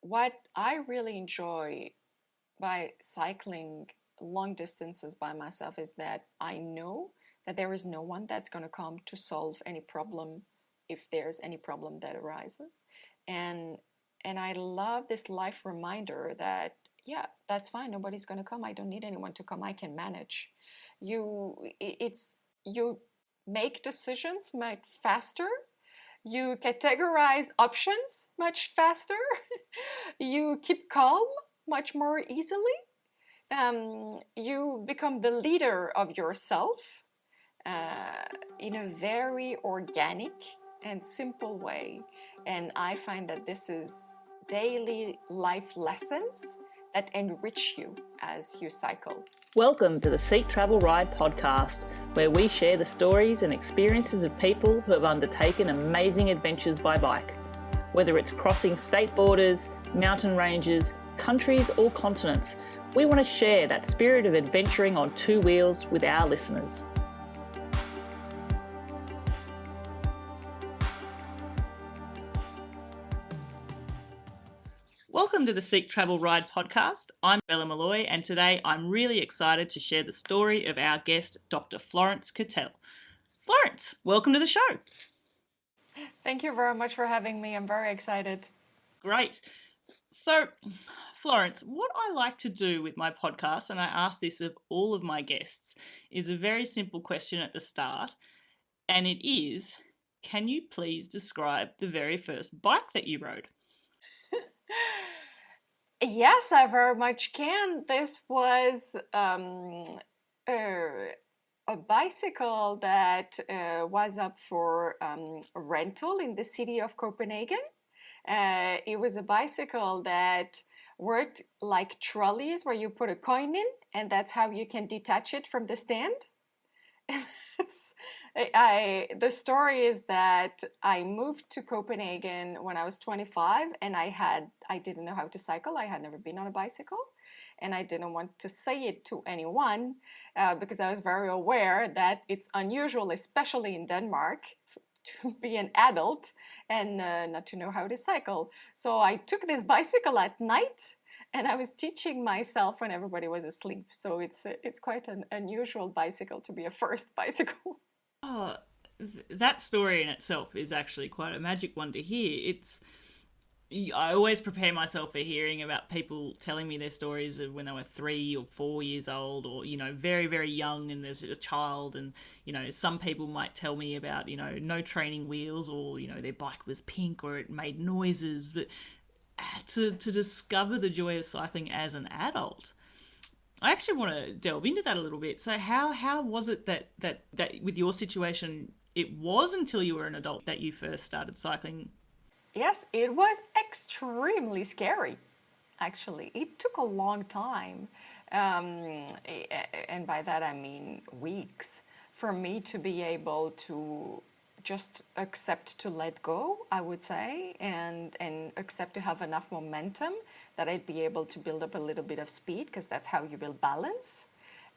what I really enjoy by cycling long distances by myself is that I know that there is no one that's going to come to solve any problem if there's any problem that arises. And I love this life reminder that yeah, that's fine. Nobody's going to come. I don't need anyone to come. I can manage. It's you make decisions much faster. You categorize options much faster. You keep calm much more easily. You become the leader of yourself uh, in a very organic and simple way. And I find that this is daily life lessons that enrich you as you cycle. Welcome to the Seek Travel Ride podcast, where we share the stories and experiences of people who have undertaken amazing adventures by bike. Whether it's crossing state borders, mountain ranges, countries or continents, we want to share that spirit of adventuring on two wheels with our listeners. Welcome to the Seek Travel Ride podcast. I'm Bella Malloy, and today I'm really excited to share the story of our guest, Dr. fLorence Cotel. Florence, welcome to the show. Thank you very much for having me. I'm very excited. Great. So, Florence, what I like to do with my podcast, and I ask this of all of my guests, is a very simple question at the start, and it is, can you please describe the very first bike that you rode? Yes, I very much can. This was a bicycle that was up for rental in the city of Copenhagen. It was a bicycle that worked like trolleys where you put a coin in, and that's how you can detach it from the stand. The story is that I moved to Copenhagen when I was 25, and I didn't know how to cycle. I had never been on a bicycle, and I didn't want to say it to anyone because I was very aware that it's unusual, especially in Denmark, to be an adult and not to know how to cycle. So I took this bicycle at night, and I was teaching myself when everybody was asleep. So it's quite an unusual bicycle to be a first bicycle. Oh, that story in itself is actually quite a magic one to hear. I always prepare myself for hearing about people telling me their stories of when they were 3 or 4 years old, or very, very young and there's a child, and some people might tell me about no training wheels, or their bike was pink or it made noises. But to discover the joy of cycling as an adult, I actually want to delve into that a little bit. So how was it that with your situation, it was until you were an adult that you first started cycling? Yes, it was extremely scary, actually. It took a long time, and by that I mean weeks, for me to be able to just accept to let go, I would say, and accept to have enough momentum that I'd be able to build up a little bit of speed, because that's how you build balance.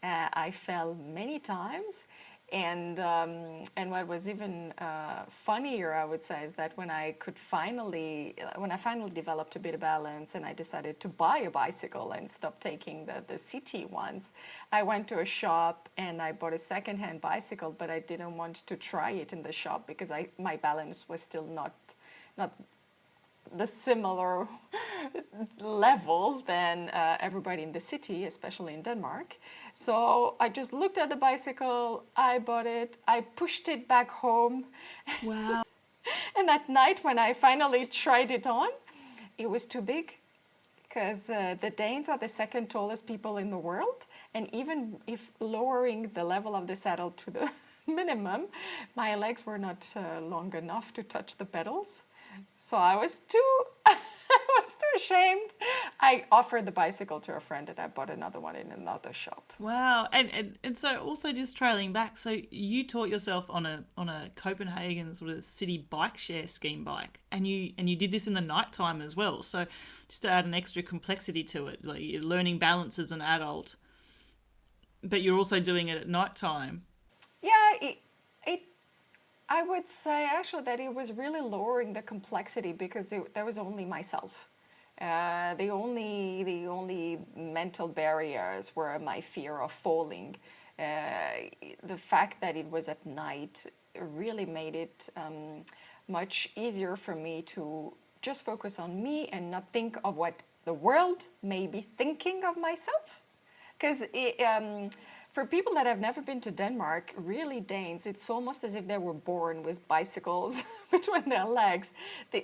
I fell many times, and what was even funnier, I would say, is that when I finally developed a bit of balance, and I decided to buy a bicycle and stop taking the city ones, I went to a shop and I bought a second-hand bicycle, but I didn't want to try it in the shop because my balance was still not the similar level than everybody in the city, especially in Denmark. So I just looked at the bicycle, I bought it, I pushed it back home. Wow. And at night when I finally tried it on, it was too big, because the Danes are the second tallest people in the world. And even if lowering the level of the saddle to the minimum, my legs were not long enough to touch the pedals. So I was too ashamed. I offered the bicycle to a friend, and I bought another one in another shop. Wow. And so also just trailing back, so you taught yourself on a Copenhagen sort of city bike share scheme bike, and you did this in the nighttime as well. So just to add an extra complexity to it, like you're learning balance as an adult, but you're also doing it at nighttime. Yeah, I would say actually that it was really lowering the complexity, because there was only myself. The only mental barriers were my fear of falling. The fact that it was at night really made it much easier for me to just focus on me and not think of what the world may be thinking of myself. Because for people that have never been to Denmark, really Danes, it's almost as if they were born with bicycles between their legs.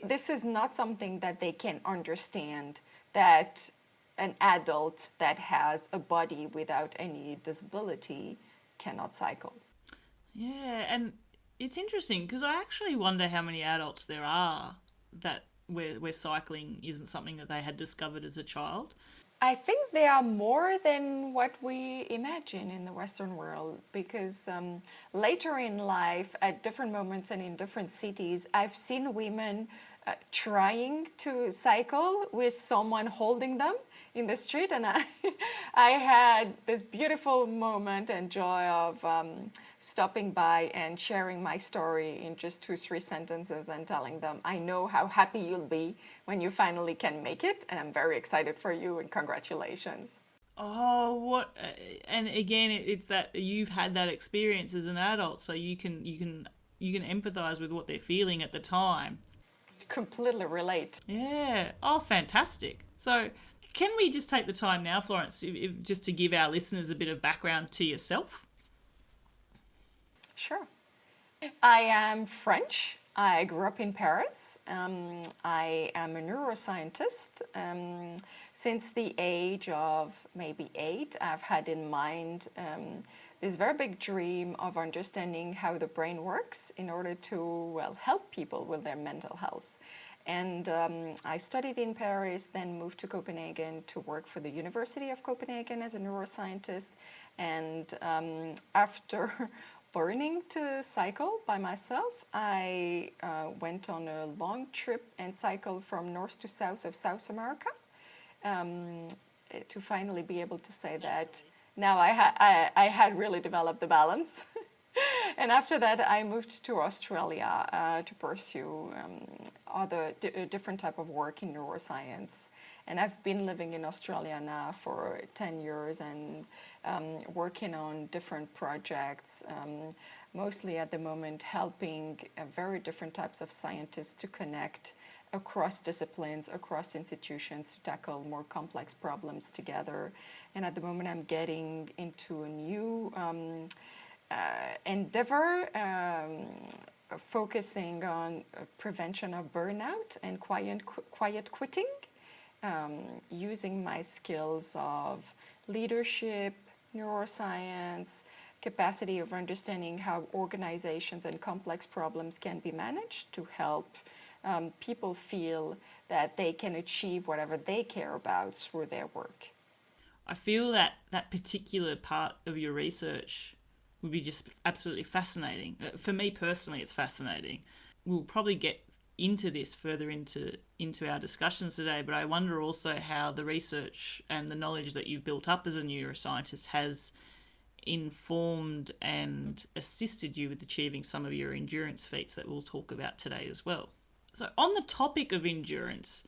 This is not something that they can understand, that an adult that has a body without any disability cannot cycle. Yeah, and it's interesting because I actually wonder how many adults there are that where cycling isn't something that they had discovered as a child. I think they are more than what we imagine in the Western world because later in life, at different moments and in different cities, I've seen women trying to cycle with someone holding them in the street, and I had this beautiful moment and joy of stopping by and sharing my story in just 2-3 sentences and telling them, I know how happy you'll be when you finally can make it, and I'm very excited for you and congratulations. Oh, what? And again, it's that you've had that experience as an adult, so you can empathize with what they're feeling at the time. Completely relate. Yeah. Oh, fantastic. So, can we just take the time now, Florence, just to give our listeners a bit of background to yourself? Sure. I am French. I grew up in Paris. I am a neuroscientist. Since the age of maybe 8, I've had in mind this very big dream of understanding how the brain works in order to, well, help people with their mental health. And I studied in Paris, then moved to Copenhagen to work for the University of Copenhagen as a neuroscientist. And after learning to cycle by myself, I went on a long trip and cycled from north to south of South America to finally be able to say that now I had really developed the balance. And after that, I moved to Australia to pursue different type of work in neuroscience. And I've been living in Australia now for 10 years and working on different projects, mostly at the moment helping very different types of scientists to connect across disciplines, across institutions to tackle more complex problems together. And at the moment, I'm getting into a new endeavor focusing on prevention of burnout and quiet quitting, using my skills of leadership, neuroscience, capacity of understanding how organizations and complex problems can be managed to help people feel that they can achieve whatever they care about through their work. I feel that that particular part of your research would be just absolutely fascinating. For me personally, it's fascinating. We'll probably get into this further into our discussions today, but I wonder also how the research and the knowledge that you've built up as a neuroscientist has informed and assisted you with achieving some of your endurance feats that we'll talk about today as well. So on the topic of endurance,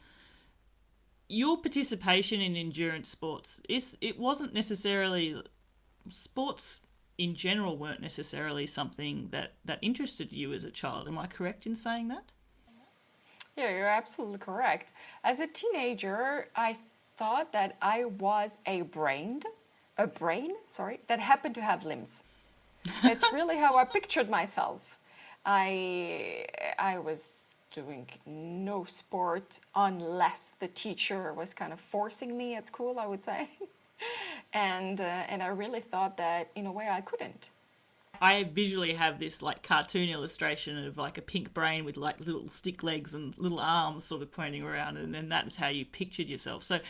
your participation in endurance sports, it wasn't necessarily, sports in general weren't necessarily something that interested you as a child. Am I correct in saying that? Yeah, you're absolutely correct. As a teenager, I thought that I was a brain, that happened to have limbs. That's really how I pictured myself. I was doing no sport unless the teacher was kind of forcing me at school, I would say. And I really thought that in a way I couldn't. I visually have this like cartoon illustration of like a pink brain with like little stick legs and little arms sort of pointing around, and then that's how you pictured yourself. So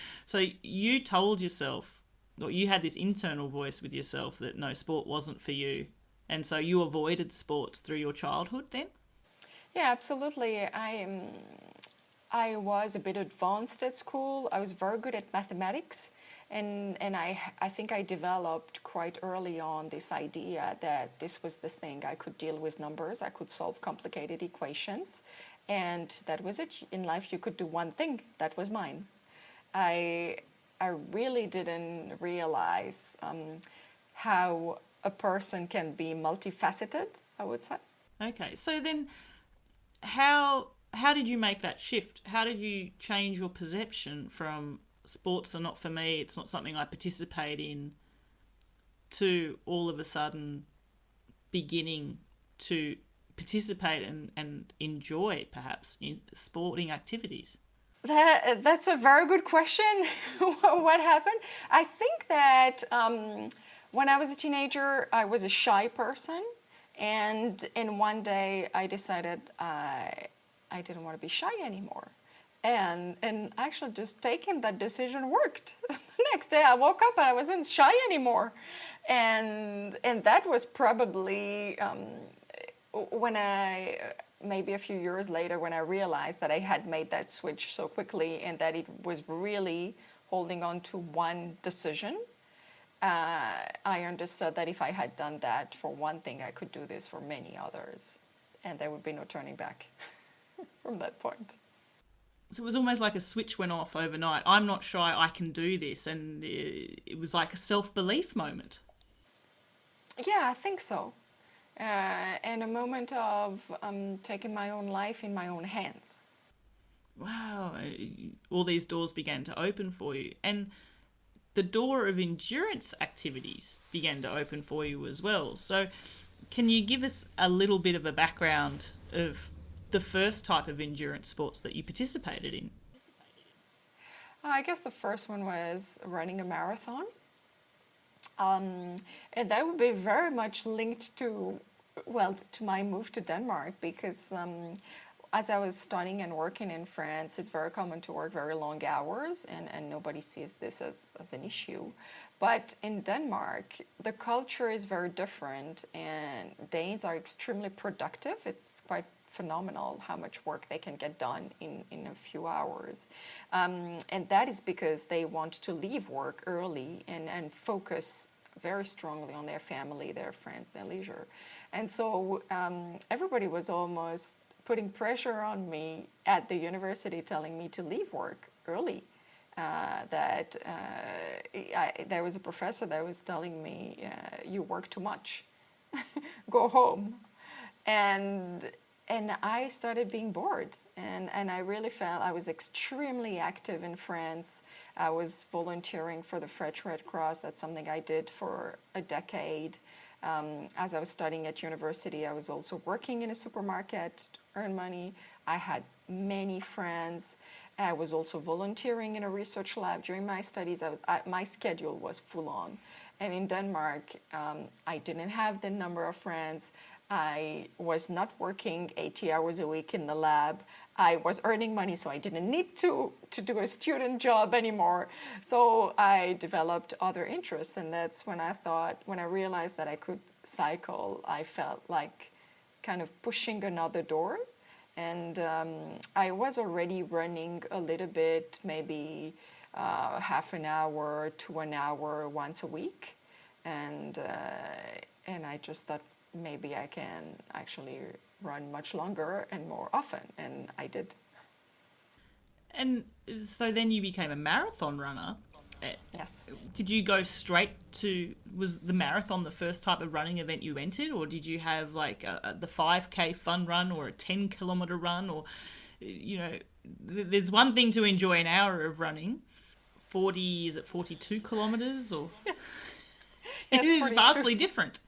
you told yourself, or you had this internal voice with yourself that no, sport wasn't for you, and so you avoided sports through your childhood then? Yeah, absolutely. I was a bit advanced at school. I was very good at mathematics. And I think I developed quite early on this idea that this was this thing. I could deal with numbers. I could solve complicated equations. And that was it. In life, you could do one thing. That was mine. I I really didn't realize how a person can be multifaceted, I would say. Okay, so then how did you make that shift? How did you change your perception from sports are not for me, it's not something I participate in, to all of a sudden beginning to participate and enjoy perhaps in sporting activities? That's a very good question. What happened? I think that when I was a teenager, I was a shy person, and one day I decided I didn't want to be shy anymore, and actually just taking that decision worked. The next day I woke up and I wasn't shy anymore, and that was probably when I maybe a few years later when I realized that I had made that switch so quickly and that it was really holding on to one decision. I understood that if I had done that for one thing, I could do this for many others, and there would be no turning back from that point. So it was almost like a switch went off overnight. I'm not shy, I can do this. And it was like a self belief moment. Yeah, I think so. And a moment of taking my own life in my own hands. Wow, all these doors began to open for you. And the door of endurance activities began to open for you as well. So, can you give us a little bit of a background of the first type of endurance sports that you participated in? I guess the first one was running a marathon. And that would be very much linked to, well, to my move to Denmark because as I was studying and working in France, it's very common to work very long hours and nobody sees this as an issue. But in Denmark, the culture is very different and Danes are extremely productive. It's quite phenomenal how much work they can get done in a few hours. And that is because they want to leave work early and focus very strongly on their family, their friends, their leisure. And so everybody was almost putting pressure on me at the university telling me to leave work early. There was a professor that was telling me, you work too much, go home. And I started being bored, and I really felt I was extremely active in France. I was volunteering for the French Red Cross. That's something I did for a decade. As I was studying at university, I was also working in a supermarket to earn money. I had many friends. I was also volunteering in a research lab during my studies. My schedule was full on. And in Denmark, I didn't have the number of friends. I was not working 80 hours a week in the lab. I was earning money, so I didn't need to do a student job anymore. So I developed other interests, and that's when I realized that I could cycle, I felt like kind of pushing another door. And I was already running a little bit, maybe half an hour to an hour once a week. And I just thought, maybe I can actually run much longer and more often, and I did. And so then you became a marathon runner. Yes. Did you go straight to, was the marathon the first type of running event you entered, or did you have like the 5K fun run or a 10-kilometer run, or, you know, there's one thing to enjoy an hour of running. 42 kilometers, or? Yes. It Yes, is 42. vastly different.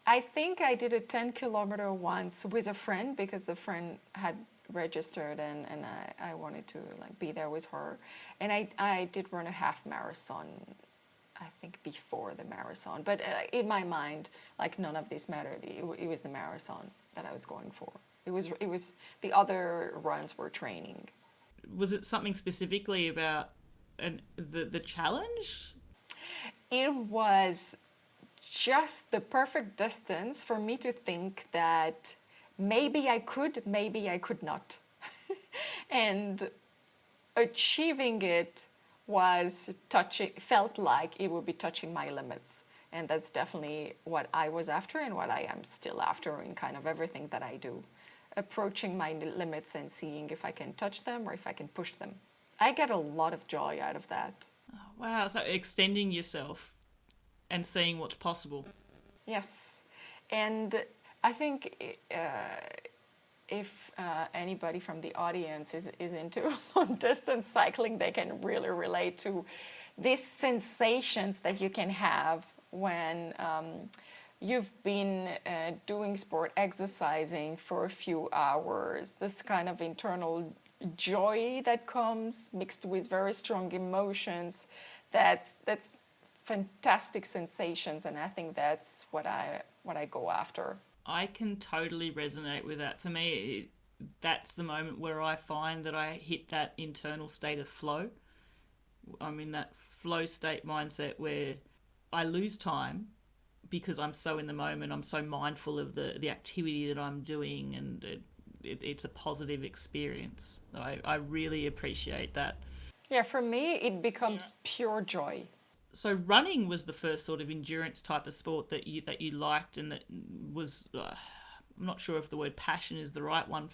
I think I did a 10-kilometer once with a friend because the friend had registered and I wanted to like be there with her. And I did run a half marathon, I think before the marathon. But in my mind, like none of this mattered. It was the marathon that I was going for. It was the other runs were training. Was it something specifically about the challenge? It was just the perfect distance for me to think that maybe I could not. And achieving it felt like it would be touching my limits. And that's definitely what I was after and what I am still after in kind of everything that I do. Approaching my limits and seeing if I can touch them or if I can push them I get a lot of joy out of that. Wow, so extending yourself and seeing what's possible. Yes. And I think if anybody from the audience is into long distance cycling, they can really relate to these sensations that you can have when you've been doing sport, exercising for a few hours. This kind of internal joy that comes mixed with very strong emotions. That's fantastic sensations, and I think that's what I go after. I can totally resonate with that. For me, that's the moment where I find that I hit that internal state of flow. I'm in that flow state mindset where I lose time because I'm so in the moment. I'm so mindful of the activity that I'm doing, and it's a positive experience. I really appreciate that. Yeah, for me, it becomes pure joy. So running was the first sort of endurance type of sport that you liked, and that was I'm not sure if the word passion is the right one.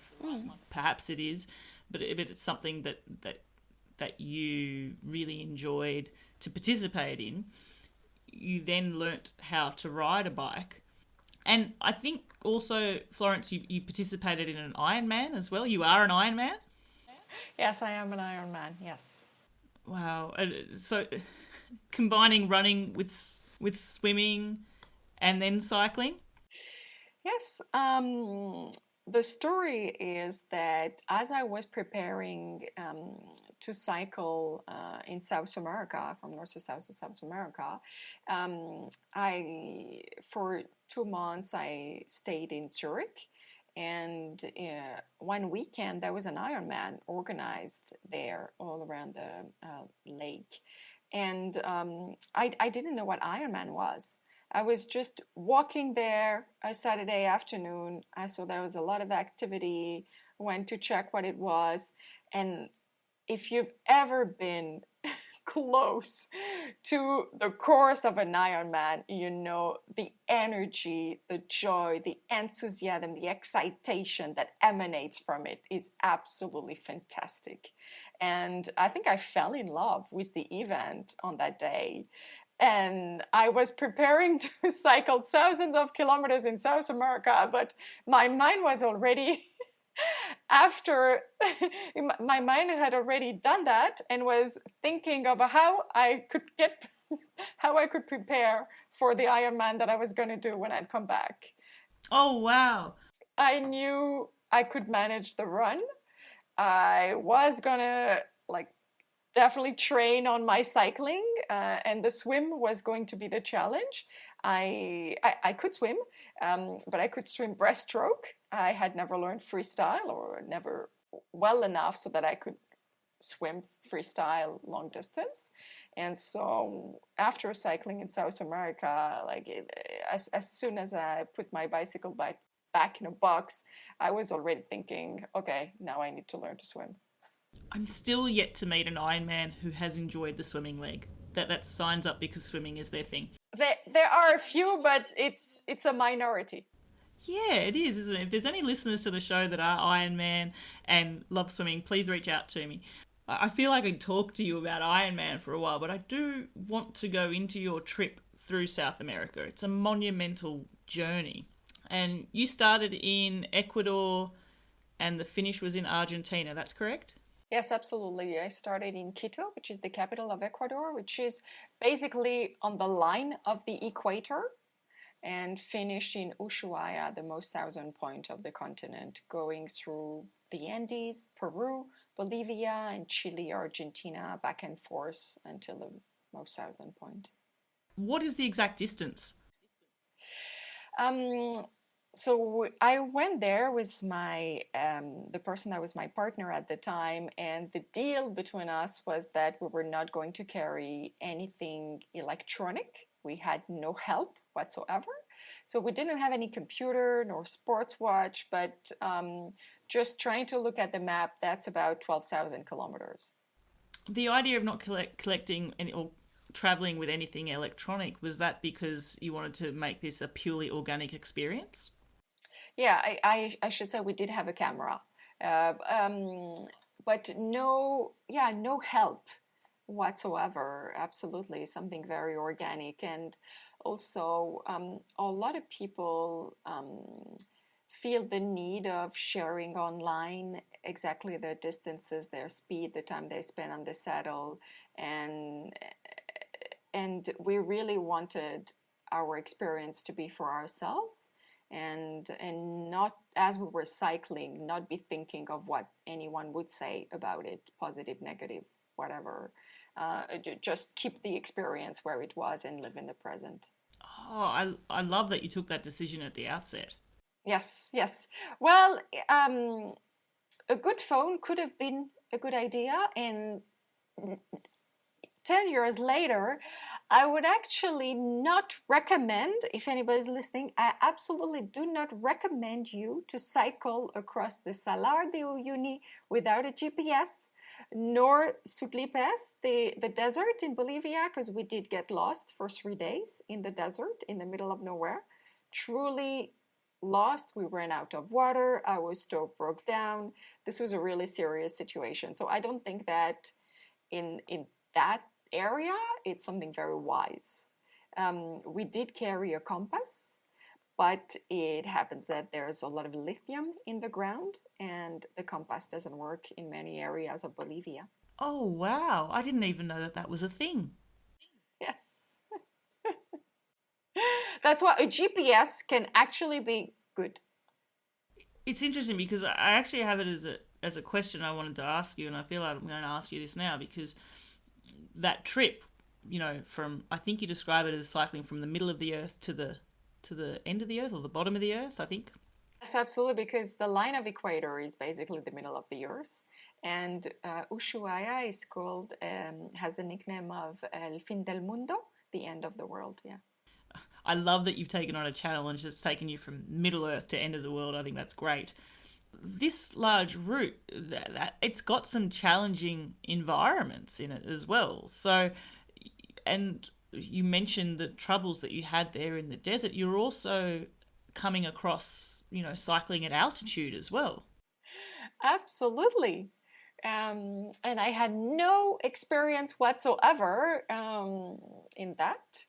Perhaps it is, but it's something that you really enjoyed to participate in. You then learnt how to ride a bike, and I think also, Florence, you participated in an Ironman as well. You are an Ironman. Yes, I am an Ironman. Yes. Wow. So combining running with swimming and then cycling. Yes. The story is that as I was preparing to cycle in South America, from north to South America, I for 2 months I stayed in Zurich, and one weekend there was an Ironman organized there all around the lake, and I didn't know what Ironman was. I was just walking there a Saturday afternoon. I saw there was a lot of activity, went to check what it was. And if you've ever been close to the course of an Ironman, you know the energy, the joy, the enthusiasm, the excitation that emanates from it is absolutely fantastic. And I think I fell in love with the event on that day. And I was preparing to cycle thousands of kilometers in South America, but my mind was already after my mind had already done that and was thinking of how I could prepare for the Ironman that I was going to do when I'd come back. Oh, wow. I knew I could manage the run. I was gonna definitely train on my cycling, and the swim was going to be the challenge. I could swim, but I could swim breaststroke. I had never learned freestyle, or never well enough so that I could swim freestyle long distance. And so after cycling in South America, as soon as I put my bicycle back in a box, I was already thinking, okay, now I need to learn to swim. I'm still yet to meet an Ironman who has enjoyed the swimming leg. That signs up because swimming is their thing. There are a few, but it's a minority. Yeah, it is, isn't it? If there's any listeners to the show that are Ironman and love swimming, please reach out to me. I feel like I could talk to you about Ironman for a while, but I do want to go into your trip through South America. It's a monumental journey. And you started in Ecuador and the finish was in Argentina, that's correct? Yes, absolutely. I started in Quito, which is the capital of Ecuador, which is basically on the line of the equator, and finished in Ushuaia, the most southern point of the continent, going through the Andes, Peru, Bolivia, and Chile, Argentina, back and forth until the most southern point. What is the exact distance? So I went there with the person that was my partner at the time, and the deal between us was that we were not going to carry anything electronic. We had no help whatsoever. So we didn't have any computer nor sports watch, but just trying to look at the map, that's about 12,000 kilometers. The idea of not collecting or traveling with anything electronic, was that because you wanted to make this a purely organic experience? Yeah, I should say we did have a camera. but no help whatsoever. Absolutely, something very organic. And also, a lot of people feel the need of sharing online exactly their distances, their speed, the time they spend on the saddle, and we really wanted our experience to be for ourselves, and not, as we were cycling, not be thinking of what anyone would say about it, positive, negative, whatever. Just keep the experience where it was and live in the present. Oh, I love that you took that decision at the outset. Yes, yes. Well, a good phone could have been a good idea, and 10 years later, I would actually not recommend, if anybody's listening, I absolutely do not recommend you to cycle across the Salar de Uyuni without a GPS, nor Sutlipes, the desert in Bolivia, because we did get lost for 3 days in the desert in the middle of nowhere. Truly lost. We ran out of water. Our stove broke down. This was a really serious situation. So I don't think that in that area it's something very wise. We did carry a compass, but it happens that there's a lot of lithium in the ground, and the compass doesn't work in many areas of Bolivia. Oh, wow. I didn't even know that that was a thing. Yes. That's why a GPS can actually be good. It's interesting because I actually have it as a question I wanted to ask you, and I feel like I'm going to ask you this now because that trip, from, I think you describe it as cycling from the middle of the earth to the end of the earth or the bottom of the earth, I think. Yes, absolutely, because the line of equator is basically the middle of the earth, and Ushuaia is called, has the nickname of El Fin del Mundo, the end of the world. Yeah. I love that you've taken on a challenge that's taken you from Middle Earth to end of the world. I think that's great. This large route, it's got some challenging environments in it as well. So, and you mentioned the troubles that you had there in the desert. You're also coming across, cycling at altitude as well. Absolutely. And I had no experience whatsoever in that.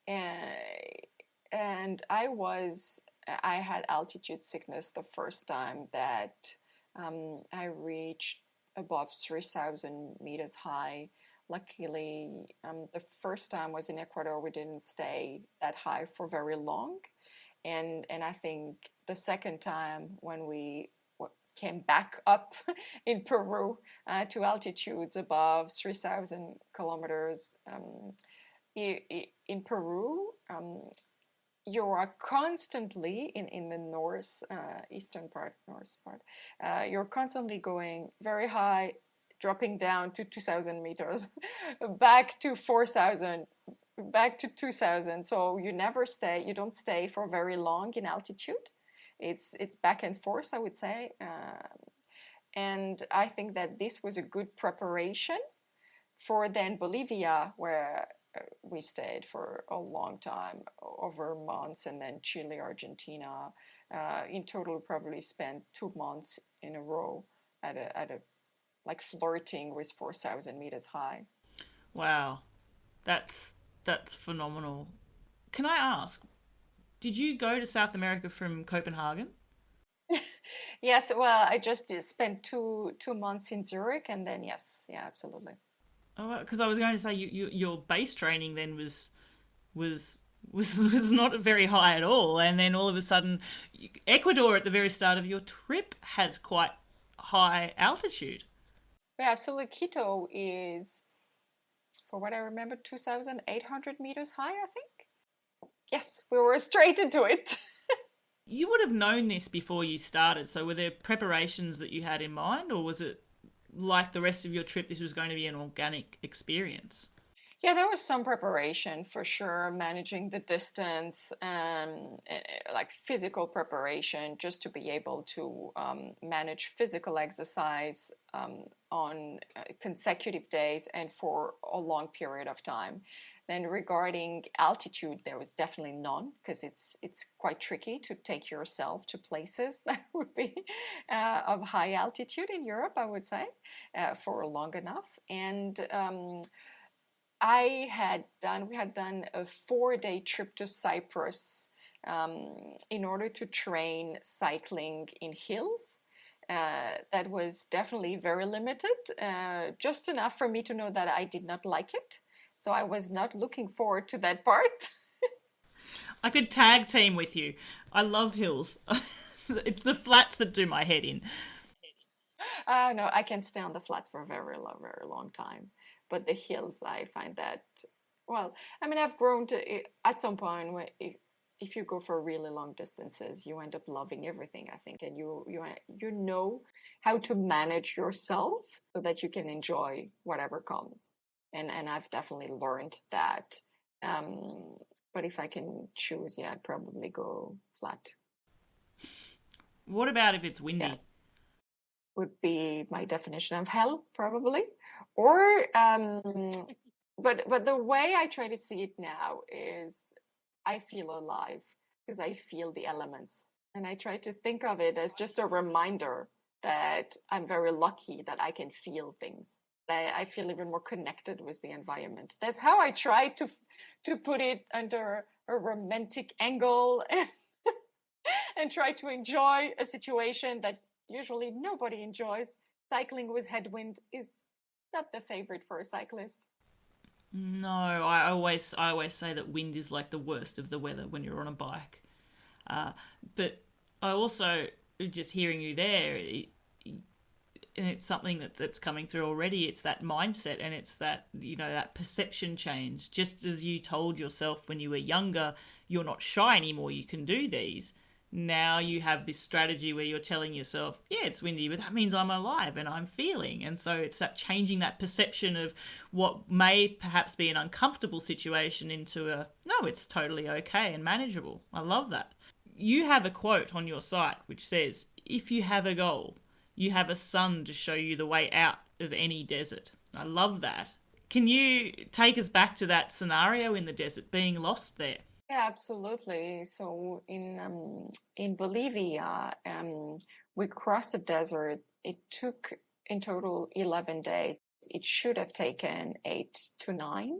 And I had altitude sickness the first time that I reached above 3,000 meters high. Luckily, the first time was in Ecuador. We didn't stay that high for very long. And I think the second time when we came back up in Peru to altitudes above 3,000 kilometers, in Peru, you are constantly in the north part, you're constantly going very high, dropping down to 2,000 meters, back to 4,000, back to 2,000. So you don't stay for very long in altitude. It's back and forth, I would say. And I think that this was a good preparation for then Bolivia, where we stayed for a long time, over months, and then Chile, Argentina. In total, probably spent 2 months in a row at a like flirting with 4,000 meters high. Wow, that's phenomenal. Can I ask, did you go to South America from Copenhagen? Yes, well, I just spent two months in Zurich, and then yes, yeah, absolutely. Oh, because I was going to say your base training then was was not very high at all, and then all of a sudden, Ecuador at the very start of your trip has quite high altitude. Yeah, absolutely. Quito is, for what I remember, 2,800 meters high, I think. Yes, we were straight into it. You would have known this before you started, so were there preparations that you had in mind, or was it like the rest of your trip, this was going to be an organic experience? Yeah, there was some preparation for sure, managing the distance, like physical preparation, just to be able to manage physical exercise on consecutive days and for a long period of time. Then regarding altitude, there was definitely none because it's quite tricky to take yourself to places that would be of high altitude in Europe, I would say, for long enough. And we had done a 4-day trip to Cyprus in order to train cycling in hills. That was definitely very limited, just enough for me to know that I did not like it. So I was not looking forward to that part. I could tag team with you. I love hills. It's the flats that do my head in. No, I can stay on the flats for a very long time. But the hills, I find that, well, I mean, I've grown to, at some point, if you go for really long distances, you end up loving everything, I think. And you know how to manage yourself so that you can enjoy whatever comes. And I've definitely learned that. But if I can choose, yeah, I'd probably go flat. What about if it's windy? Yeah, would be my definition of hell, probably. Or, but the way I try to see it now is I feel alive because I feel the elements. And I try to think of it as just a reminder that I'm very lucky that I can feel things. I feel even more connected with the environment. That's how I try to put it under a romantic angle and try to enjoy a situation that usually nobody enjoys. Cycling with headwind is not the favorite for a cyclist. No, I always say that wind is like the worst of the weather when you're on a bike. But I also, just hearing you there, and it's something that's coming through already. It's that mindset, and it's that, that perception change. Just as you told yourself when you were younger, you're not shy anymore, you can do these. Now you have this strategy where you're telling yourself, yeah, it's windy, but that means I'm alive and I'm feeling. And so it's that changing that perception of what may perhaps be an uncomfortable situation into a, no, it's totally okay and manageable. I love that. You have a quote on your site which says, if you have a goal, you have a sun to show you the way out of any desert. I love that. Can you take us back to that scenario in the desert, being lost there? Yeah, absolutely. So in Bolivia, we crossed the desert. It took in total 11 days. It should have taken 8 to 9.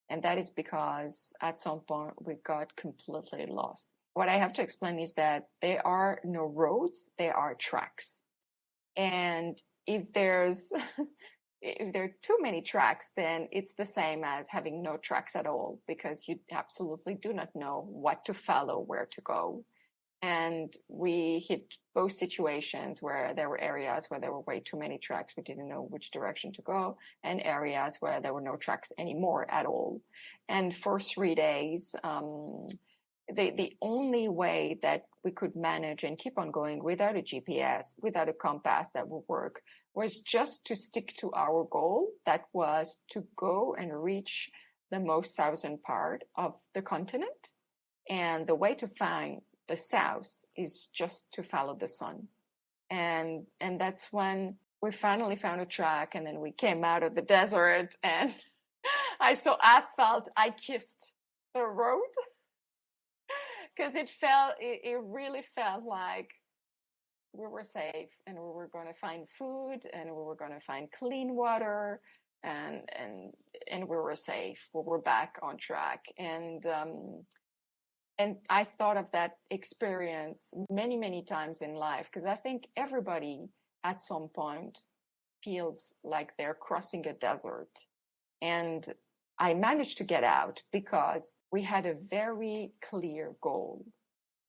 And that is because at some point we got completely lost. What I have to explain is that there are no roads, there are tracks. And if there's if there are too many tracks, then it's the same as having no tracks at all, because you absolutely do not know what to follow, where to go. And we hit both situations where there were areas where there were way too many tracks. We didn't know which direction to go, and areas where there were no tracks anymore at all. And for 3 days, the only way that we could manage and keep on going without a GPS, without a compass that would work, was just to stick to our goal. That was to go and reach the most southern part of the continent. And the way to find the south is just to follow the sun. And that's when we finally found a track, and then we came out of the desert and I saw asphalt. I kissed the road. Because it really felt like we were safe, and we were going to find food, and we were going to find clean water, and we were safe. We were back on track. And I thought of that experience many, many times in life, because I think everybody at some point feels like they're crossing a desert. And I managed to get out because we had a very clear goal.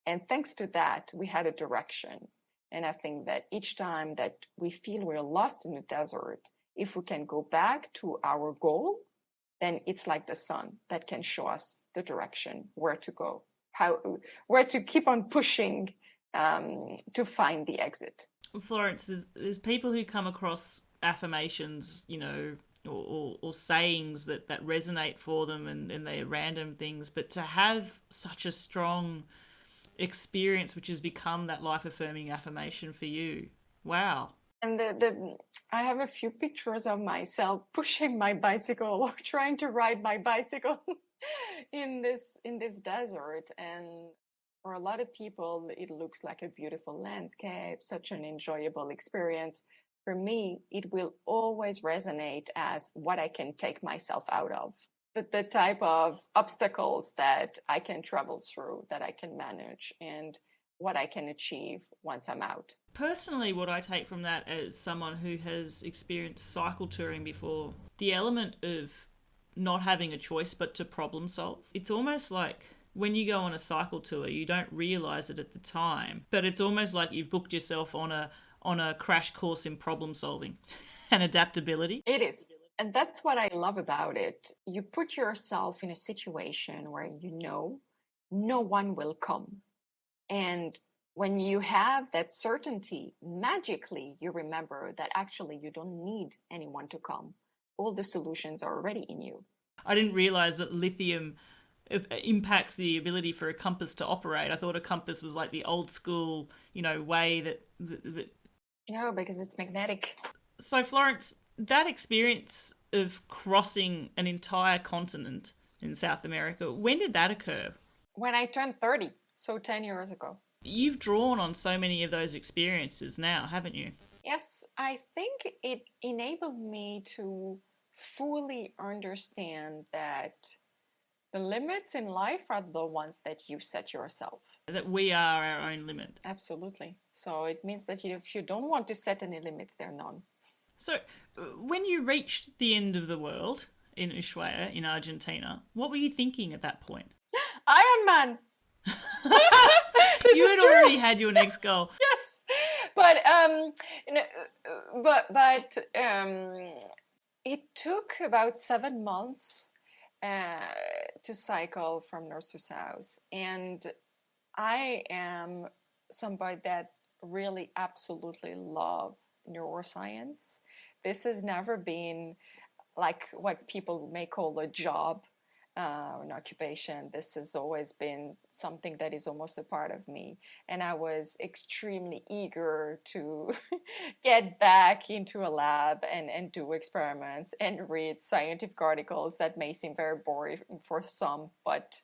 And thanks to that, we had a direction. And I think that each time that we feel we're lost in the desert, if we can go back to our goal, then it's like the sun that can show us the direction, where to go, where to keep on pushing to find the exit. Florence, there's people who come across affirmations, or sayings that resonate for them, and they're random things, but to have such a strong experience which has become that life affirming affirmation for you, wow. And I have a few pictures of myself pushing my bicycle or trying to ride my bicycle in this desert. And for a lot of people, it looks like a beautiful landscape, such an enjoyable experience. For me, it will always resonate as what I can take myself out of. The type of obstacles that I can travel through, that I can manage, and what I can achieve once I'm out. Personally, what I take from that as someone who has experienced cycle touring before, the element of not having a choice but to problem solve. It's almost like when you go on a cycle tour, you don't realize it at the time, but it's almost like you've booked yourself on a crash course in problem solving and adaptability. It is. And that's what I love about it. You put yourself in a situation where you know no one will come. And when you have that certainty, magically you remember that actually you don't need anyone to come. All the solutions are already in you. I didn't realize that lithium impacts the ability for a compass to operate. I thought a compass was like the old school, way that... No, because it's magnetic. So, Florence, that experience of crossing an entire continent in South America, when did that occur? When I turned 30, so 10 years ago. You've drawn on so many of those experiences now, haven't you? Yes, I think it enabled me to fully understand that the limits in life are the ones that you set yourself. That we are our own limit. Absolutely. So it means that if you don't want to set any limits, there are none. So when you reached the end of the world in Ushuaia, in Argentina, what were you thinking at that point? Ironman! You had already had your next goal. Yes, but it took about 7 months to cycle from north to south, and I am somebody that really absolutely love neuroscience. This has never been like what people may call a job. An occupation. This has always been something that is almost a part of me, and I was extremely eager to get back into a lab and do experiments and read scientific articles that may seem very boring for some, but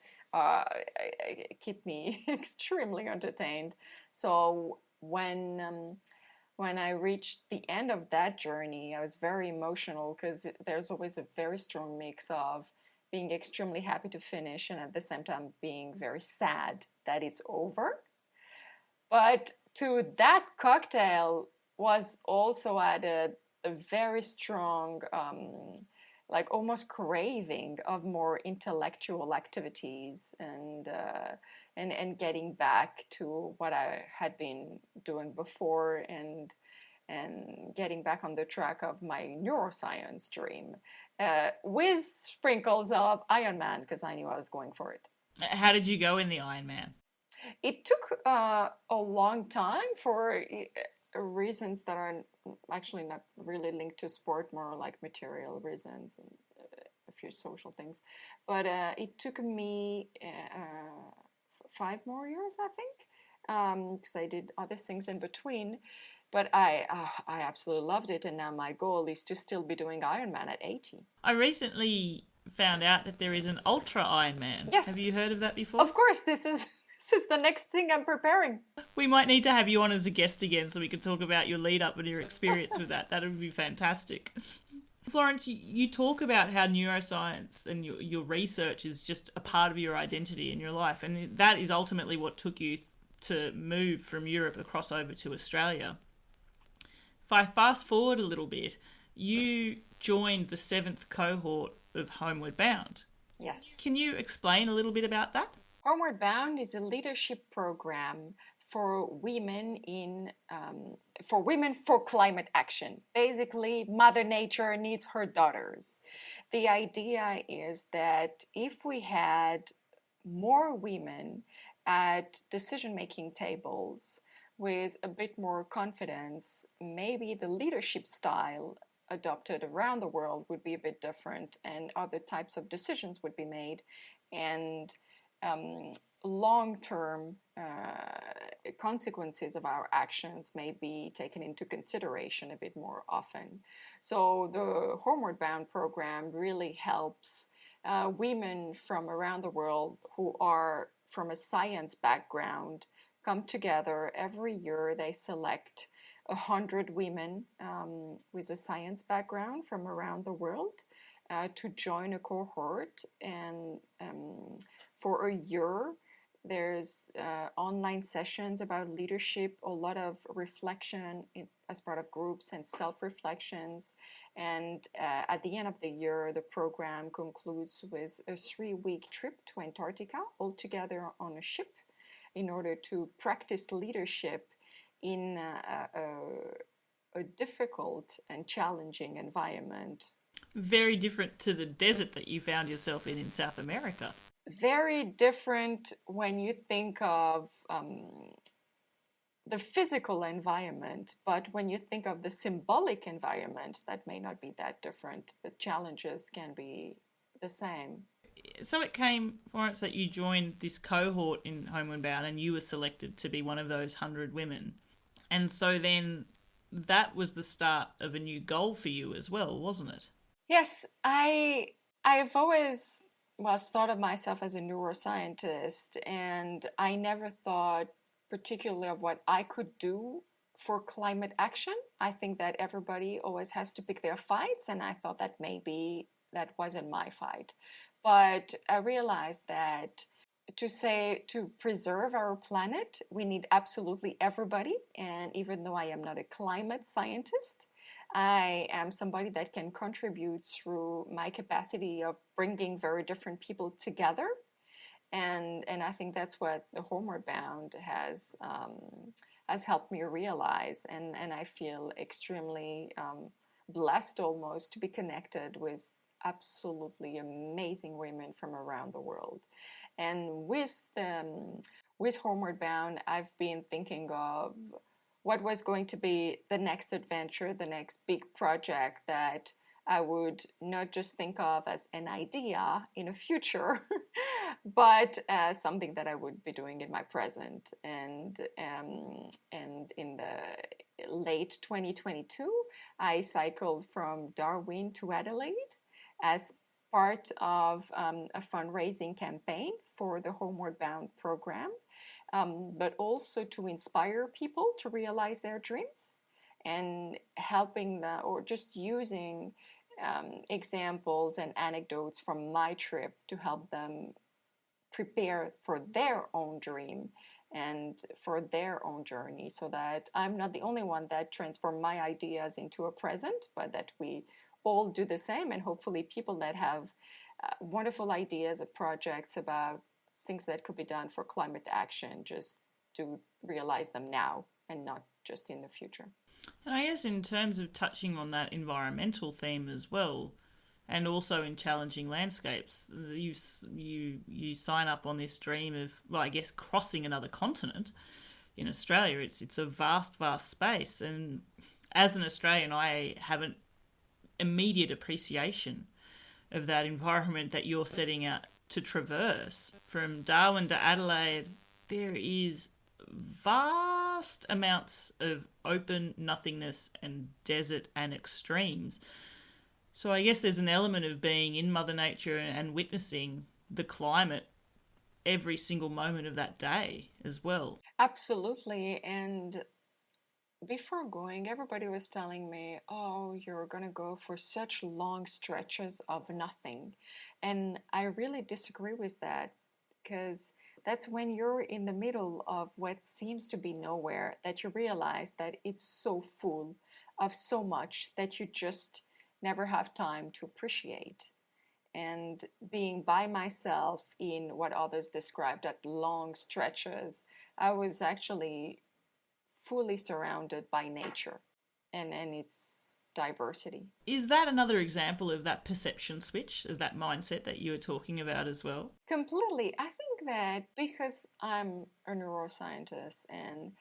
keep me extremely entertained. So when I reached the end of that journey, I was very emotional because there's always a very strong mix of being extremely happy to finish and at the same time being very sad that it's over. But to that cocktail was also added a very strong, like almost craving of more intellectual activities and getting back to what I had been doing before and getting back on the track of my neuroscience dream. With sprinkles of Ironman, because I knew I was going for it. How did you go in the Ironman? It took a long time for reasons that are actually not really linked to sport, more like material reasons and a few social things. But it took me 5 more years, I think, because I did other things in between. But I absolutely loved it, and now my goal is to still be doing Ironman at 80. I recently found out that there is an ultra Ironman. Yes. Have you heard of that before? Of course, this is the next thing I'm preparing. We might need to have you on as a guest again so we can talk about your lead up and your experience with that. That would be fantastic. Florence, you talk about how neuroscience and your research is just a part of your identity in your life, and that is ultimately what took you to move from Europe across over to Australia. If I fast forward a little bit, you joined the 7th cohort of Homeward Bound. Yes. Can you explain a little bit about that? Homeward Bound is a leadership program for women for climate action. Basically, Mother Nature needs her daughters. The idea is that if we had more women at decision-making tables with a bit more confidence, maybe the leadership style adopted around the world would be a bit different and other types of decisions would be made. And long-term consequences of our actions may be taken into consideration a bit more often. So the Homeward Bound program really helps women from around the world who are from a science background come together. Every year they select 100 women with a science background from around the world to join a cohort, and for a year there's online sessions about leadership, a lot of reflection as part of groups and self-reflections, and at the end of the year the program concludes with a 3-week trip to Antarctica, all together on a ship, in order to practice leadership in a difficult and challenging environment. Very different to the desert that you found yourself in South America. Very different when you think of the physical environment, but when you think of the symbolic environment, that may not be that different. The challenges can be the same. So it came, Florence, that you joined this cohort in Homeward Bound and you were selected to be one of those 100 women. And so then that was the start of a new goal for you as well, wasn't it? Yes, I've always thought of myself as a neuroscientist, and I never thought particularly of what I could do for climate action. I think that everybody always has to pick their fights, and I thought that maybe that wasn't my fight. But I realized that to preserve our planet, we need absolutely everybody. And even though I am not a climate scientist, I am somebody that can contribute through my capacity of bringing very different people together. And I think that's what the Homeward Bound has helped me realize. And I feel extremely blessed almost to be connected with absolutely amazing women from around the world. And with Homeward Bound, I've been thinking of what was going to be the next adventure, the next big project that I would not just think of as an idea in a future, but as something that I would be doing in my present. And in the late 2022, I cycled from Darwin to Adelaide as part of a fundraising campaign for the Homeward Bound program, but also to inspire people to realize their dreams and helping them, or just using examples and anecdotes from my trip to help them prepare for their own dream and for their own journey, so that I'm not the only one that transform my ideas into a present, but that we all do the same, and hopefully people that have wonderful ideas of projects about things that could be done for climate action just to realize them now and not just in the future. And I guess in terms of touching on that environmental theme as well, and also in challenging landscapes, you sign up on this dream of, well, I guess crossing another continent. In Australia, it's a vast space, and as an Australian, I haven't immediate appreciation of that environment that you're setting out to traverse. From Darwin to Adelaide, there is vast amounts of open nothingness and desert and extremes. So I guess there's an element of being in Mother Nature and witnessing the climate every single moment of that day as well. Absolutely. And before going, everybody was telling me, oh, you're going to go for such long stretches of nothing. And I really disagree with that, because that's when you're in the middle of what seems to be nowhere that you realize that it's so full of so much that you just never have time to appreciate. And being by myself in what others described as long stretches, I was actually fully surrounded by nature and its diversity. Is that another example of that perception switch, of that mindset that you were talking about as well? Completely. I think that because I'm a neuroscientist and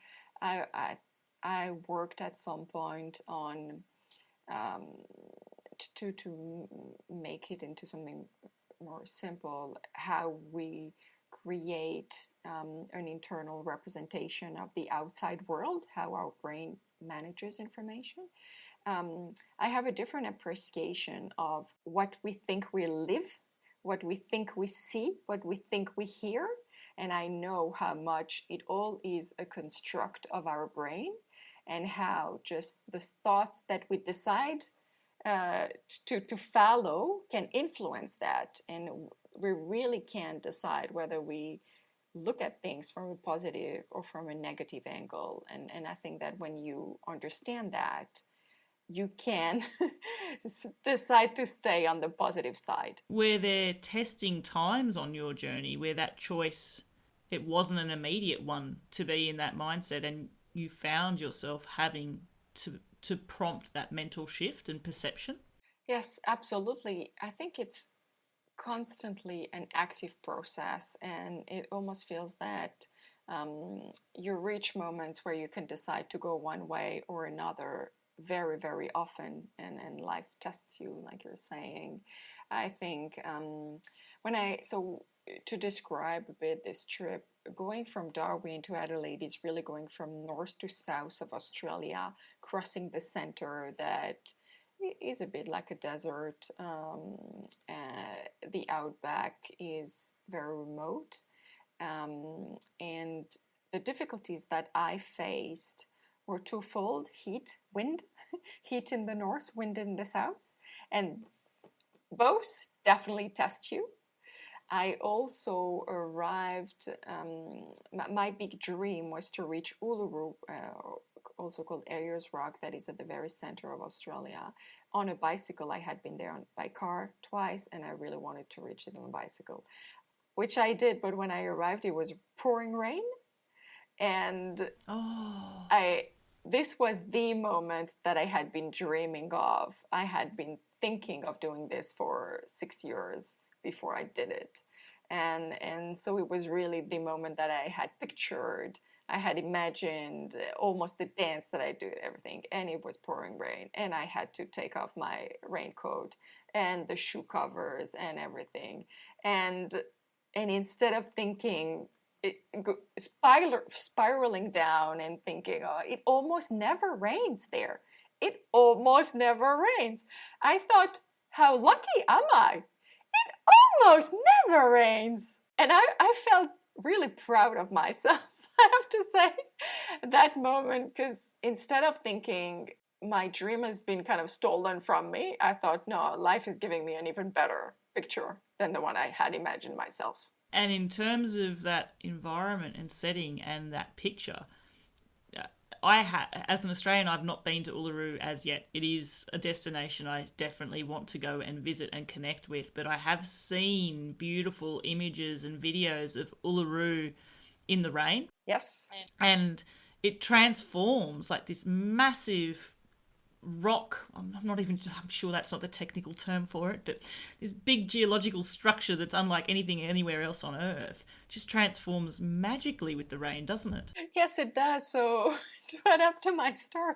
I worked at some point on to make it into something more simple, how we create an internal representation of the outside world, how our brain manages information. I have a different appreciation of what we think we live, what we think we see, what we think we hear. And I know how much it all is a construct of our brain, and how just the thoughts that we decide to follow can influence that. And we really can decide whether we look at things from a positive or from a negative angle. And I think that when you understand that, you can decide to stay on the positive side. Were there testing times on your journey where that choice, it wasn't an immediate one to be in that mindset, and you found yourself having to prompt that mental shift and perception? Yes, absolutely. I think it's constantly an active process, and it almost feels that you reach moments where you can decide to go one way or another very, very often, and life tests you, like you're saying. I think so to describe a bit this trip, going from Darwin to Adelaide is really going from north to south of Australia, crossing the center that is a bit like a desert. The outback is very remote. And the difficulties that I faced were twofold: heat, wind, heat in the north, wind in the south, and both definitely test you. I also arrived, my big dream was to reach Uluru, also called Ayers Rock, that is at the very center of Australia, on a bicycle. I had been there by car twice, and I really wanted to reach it on a bicycle, which I did. But when I arrived, it was pouring rain, and this was the moment that I had been dreaming of. I had been thinking of doing this for 6 years before I did it. And so it was really the moment that I had pictured. I had imagined almost the dance that I do, everything, and it was pouring rain, and I had to take off my raincoat and the shoe covers and everything. And instead of thinking, spiraling down and thinking, oh, it almost never rains there. It almost never rains. I thought, how lucky am I? It almost never rains. And I felt really proud of myself, I have to say, that moment, because instead of thinking my dream has been kind of stolen from me, I thought, no, life is giving me an even better picture than the one I had imagined myself. And in terms of that environment and setting and that picture, as an Australian, I've not been to Uluru as yet. It is a destination I definitely want to go and visit and connect with, but I have seen beautiful images and videos of Uluru in the rain. Yes. And it transforms like this massive rock. I'm sure that's not the technical term for it, but this big geological structure that's unlike anything anywhere else on Earth just transforms magically with the rain, doesn't it? Yes, it does. So to add up to my story,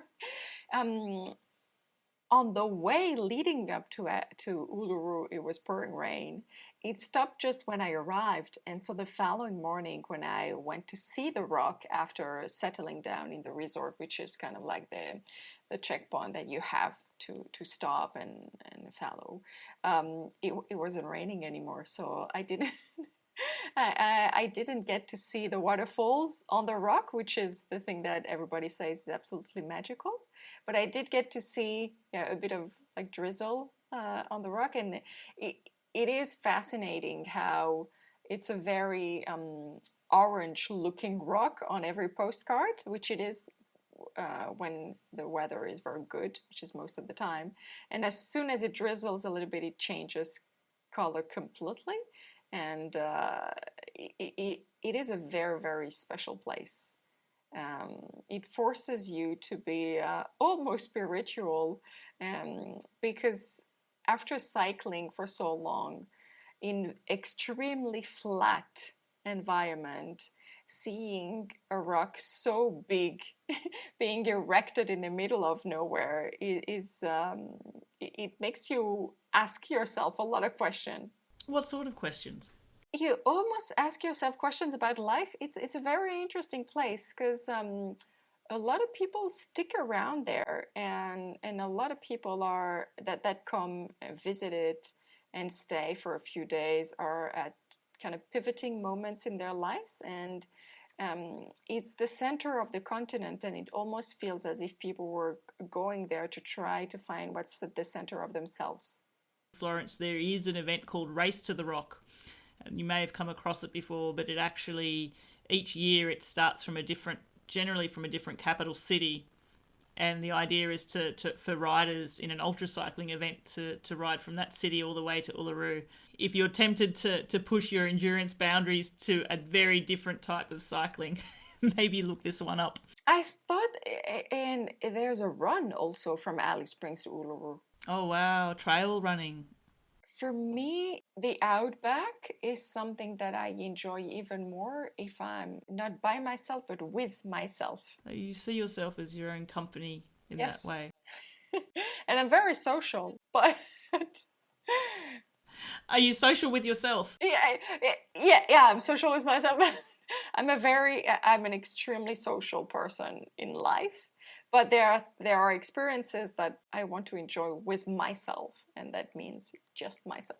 on the way leading up to Uluru, it was pouring rain. It stopped just when I arrived, and so the following morning when I went to see the rock after settling down in the resort, which is kind of like the checkpoint that you have to stop and follow, it wasn't raining anymore, so I didn't I didn't get to see the waterfalls on the rock, which is the thing that everybody says is absolutely magical. But I did get to see a bit of like drizzle on the rock, and it is fascinating how it's a very orange-looking rock on every postcard, which it is when the weather is very good, which is most of the time. And as soon as it drizzles a little bit, it changes color completely. And it is a very, very special place. It forces you to be almost spiritual, because after cycling for so long in extremely flat environment, seeing a rock so big being erected in the middle of nowhere it makes you ask yourself a lot of questions. What sort of questions? you almost ask yourself questions about life. It's a very interesting place because a lot of people stick around there, and a lot of people are that come visit it and stay for a few days are at kind of pivoting moments in their lives, and it's the center of the continent, and it almost feels as if people were going there to try to find what's at the center of themselves. Florence, there is an event called Race to the Rock. And you may have come across it before, but it actually, each year it starts from generally from a different capital city. And the idea is for riders in an ultra cycling event to ride from that city all the way to Uluru. If you're tempted to push your endurance boundaries to a very different type of cycling, maybe look this one up. I thought, and there's a run also from Alice Springs to Uluru. Oh wow, trail running. For me, the outback is something that I enjoy even more if I'm not by myself, but with myself. You see yourself as your own company in Yes. that way. And I'm very social, but Are you social with yourself? yeah, I'm social with myself. I'm an extremely social person in life. But there are experiences that I want to enjoy with myself, and that means just myself.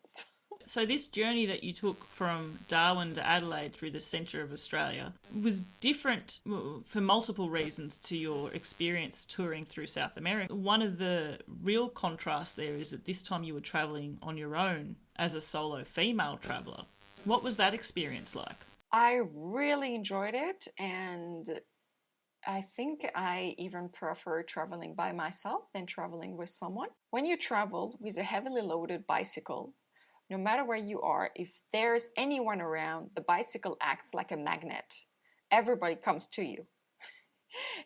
So this journey that you took from Darwin to Adelaide through the centre of Australia was different for multiple reasons to your experience touring through South America. One of the real contrasts there is that this time you were travelling on your own as a solo female traveller. What was that experience like? I really enjoyed it, and I think I even prefer traveling by myself than traveling with someone. When you travel with a heavily loaded bicycle, no matter where you are, if there's anyone around, the bicycle acts like a magnet. Everybody comes to you.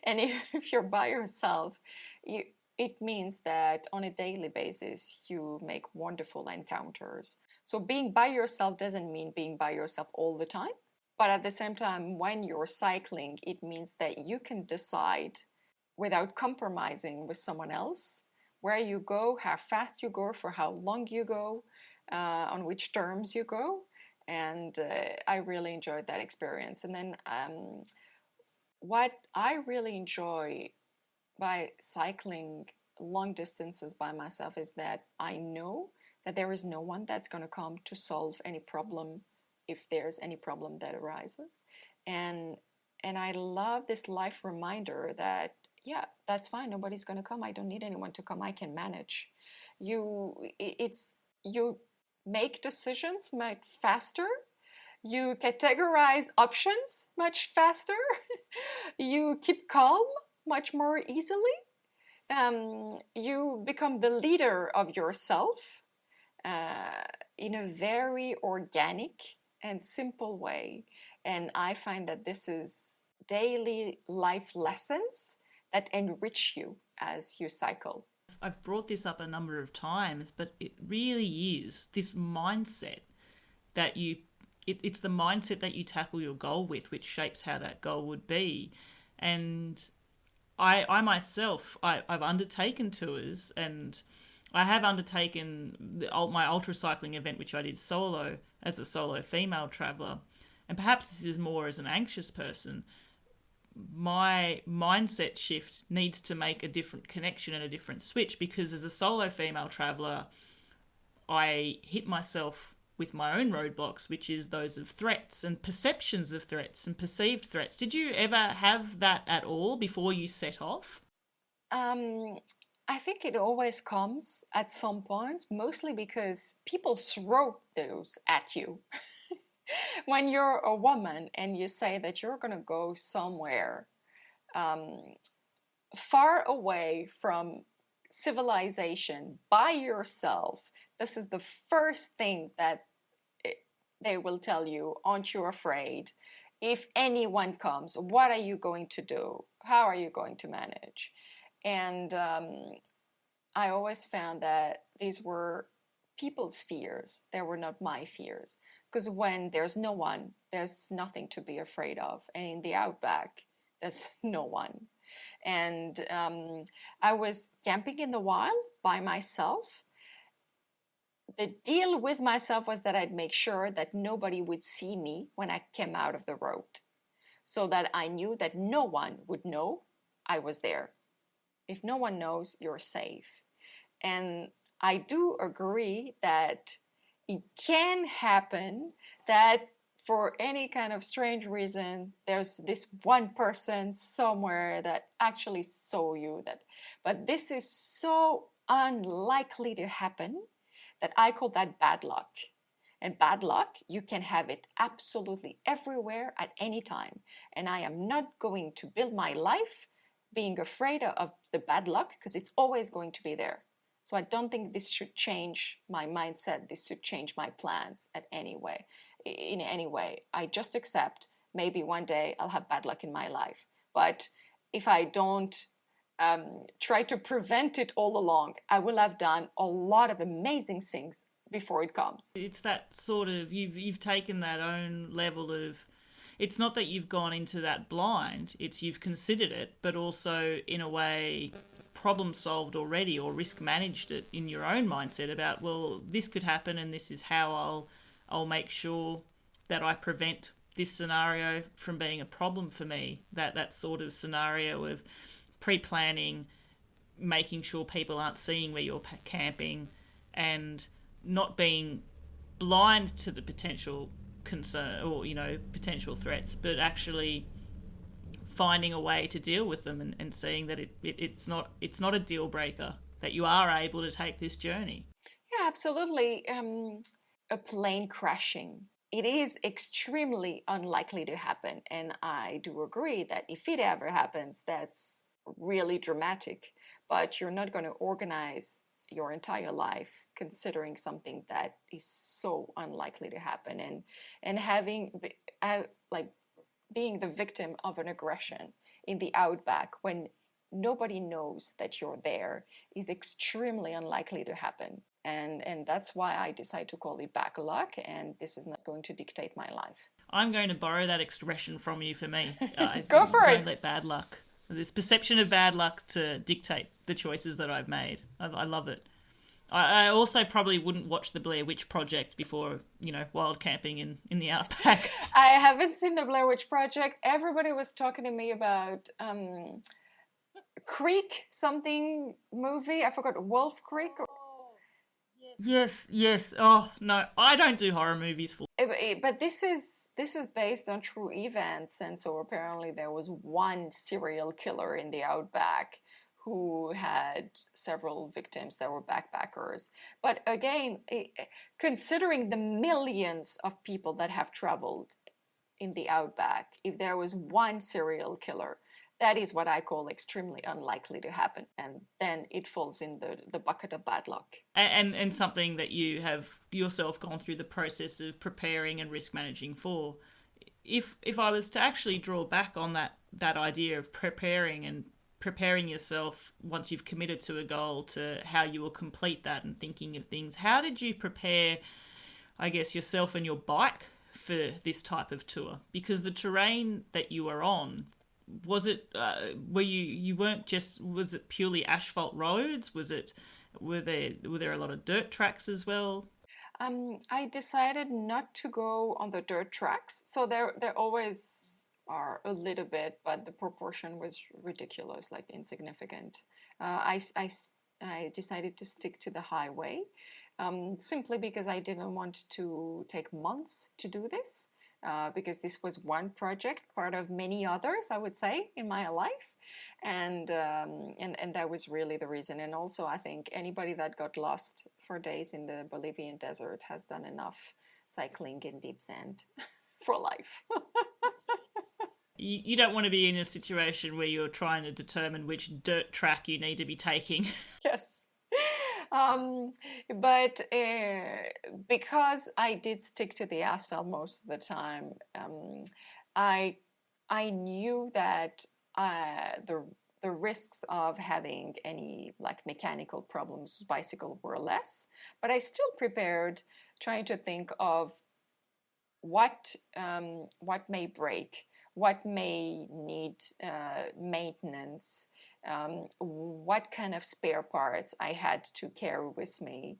And if you're by yourself, it means that on a daily basis, you make wonderful encounters. So being by yourself doesn't mean being by yourself all the time. But at the same time, when you're cycling, it means that you can decide without compromising with someone else where you go, how fast you go, for how long you go, on which terms you go. And I really enjoyed that experience. And then what I really enjoy by cycling long distances by myself is that I know that there is no one that's going to come to solve any problem if there's any problem that arises. And I love this life reminder that, yeah, that's fine. Nobody's going to come. I don't need anyone to come. I can manage. You make decisions much faster. You categorize options much faster. You keep calm much more easily. You become the leader of yourself in a very organic and simple way. And I find that this is daily life lessons that enrich you as you cycle. I've brought this up a number of times, but it really is this mindset that it's the mindset that you tackle your goal with, which shapes how that goal would be. And I myself, I've undertaken tours, and I have undertaken my ultra cycling event, which I did solo as a solo female traveller. And perhaps this is more as an anxious person. My mindset shift needs to make a different connection and a different switch, because as a solo female traveller, I hit myself with my own roadblocks, which is those of threats and perceptions of threats and perceived threats. Did you ever have that at all before you set off? I think it always comes at some point, mostly because people throw those at you. When you're a woman and you say that you're going to go somewhere far away from civilization by yourself, this is the first thing that they will tell you. Aren't you afraid? If anyone comes, what are you going to do? How are you going to manage? And I always found that these were people's fears. They were not my fears. Because when there's no one, there's nothing to be afraid of. And in the outback, there's no one. And I was camping in the wild by myself. the deal with myself was that I'd make sure that nobody would see me when I came out of the road, so that I knew that no one would know I was there. If no one knows, you're safe. And I do agree that it can happen that for any kind of strange reason, there's this one person somewhere that actually saw you. But this is so unlikely to happen that I call that bad luck. And bad luck, you can have it absolutely everywhere at any time. And I am not going to build my life being afraid of the bad luck, because it's always going to be there. So I don't think this should change my mindset. This should change my plans in any way. I just accept maybe one day I'll have bad luck in my life. But if I don't try to prevent it all along, I will have done a lot of amazing things before it comes. It's that sort of, you've taken that own level of, it's not that you've gone into that blind, it's you've considered it, but also in a way problem solved already or risk managed it in your own mindset about, well, this could happen and this is how I'll make sure that I prevent this scenario from being a problem for me. That sort of scenario of pre-planning, making sure people aren't seeing where you're camping, and not being blind to the potential concern or potential threats, but actually finding a way to deal with them and seeing that it's not a deal breaker, that you are able to take this journey. Yeah, absolutely. A plane crashing, it is extremely unlikely to happen, and I do agree that if it ever happens, that's really dramatic, but you're not going to organize your entire life considering something that is so unlikely to happen, and having being the victim of an aggression in the outback when nobody knows that you're there is extremely unlikely to happen. And that's why I decide to call it bad luck, and this is not going to dictate my life. I'm going to borrow that expression from you for me. Go for it. Don't let bad luck, this perception of bad luck, to dictate the choices that I've made. I love it. I also probably wouldn't watch the Blair Witch Project before, wild camping in the outback. I haven't seen the Blair Witch Project. Everybody was talking to me about Creek something movie. I forgot, Wolf Creek. Yes. Oh no, I don't do horror movies for. But this is based on true events, and so apparently there was one serial killer in the outback who had several victims that were backpackers. But again, considering the millions of people that have traveled in the outback, if there was one serial killer, that is what I call extremely unlikely to happen. And then it falls in the bucket of bad luck. And something that you have yourself gone through the process of preparing and risk managing for. If I was to actually draw back on that idea of preparing yourself once you've committed to a goal, to how you will complete that and thinking of things, how did you prepare, I guess, yourself and your bike for this type of tour? Because the terrain that you were on, was it was it purely asphalt roads? Were there a lot of dirt tracks as well? I decided not to go on the dirt tracks, so there always are a little bit, but the proportion was ridiculous, like insignificant. I decided to stick to the highway, simply because I didn't want to take months to do this. Because this was one project, part of many others, I would say, in my life, and that was really the reason. And also, I think anybody that got lost for days in the Bolivian desert has done enough cycling in deep sand for life. You don't want to be in a situation where you're trying to determine which dirt track you need to be taking. Yes. But because I did stick to the asphalt most of the time, I knew that the risks of having any mechanical problems with bicycle were less. But I still prepared, trying to think of what may break, what may need maintenance. What kind of spare parts I had to carry with me.